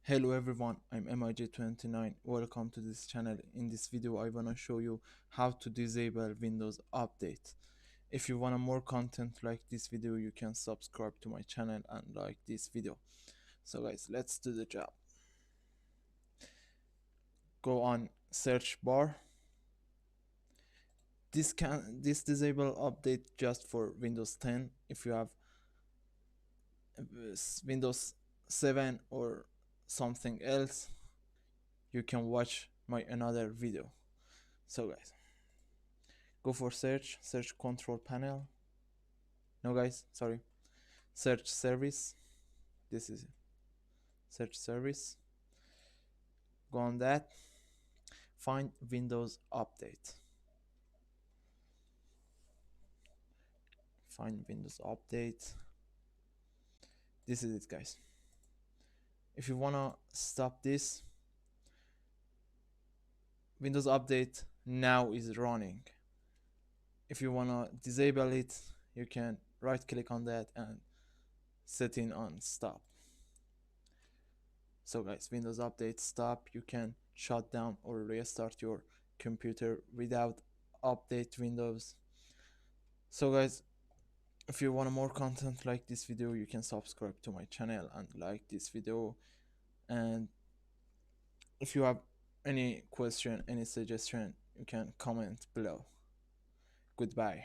Hello everyone, I'm MIJ29. Welcome to this channel. In this video, I wanna show you how to disable Windows Update. If you want more content like this video, you can subscribe to my channel and like this video. So guys, let's do the job. Go on search bar. This disable update just for Windows 10. If you have Windows 7 or something else, you can watch my another video. So guys, go for search control panel. No guys, sorry, search service. This is search service. Go on that, find Windows Update. Find Windows Update. This is it guys. If you wanna stop this, Windows Update now is running. If you wanna disable it, you can right click on that and setting on stop. So guys, Windows Update stop. You can shut down or restart your computer without update Windows. So guys, if you want more content like this video, you can subscribe to my channel and like this video. And if you have any question, any suggestion, you can comment below. Goodbye.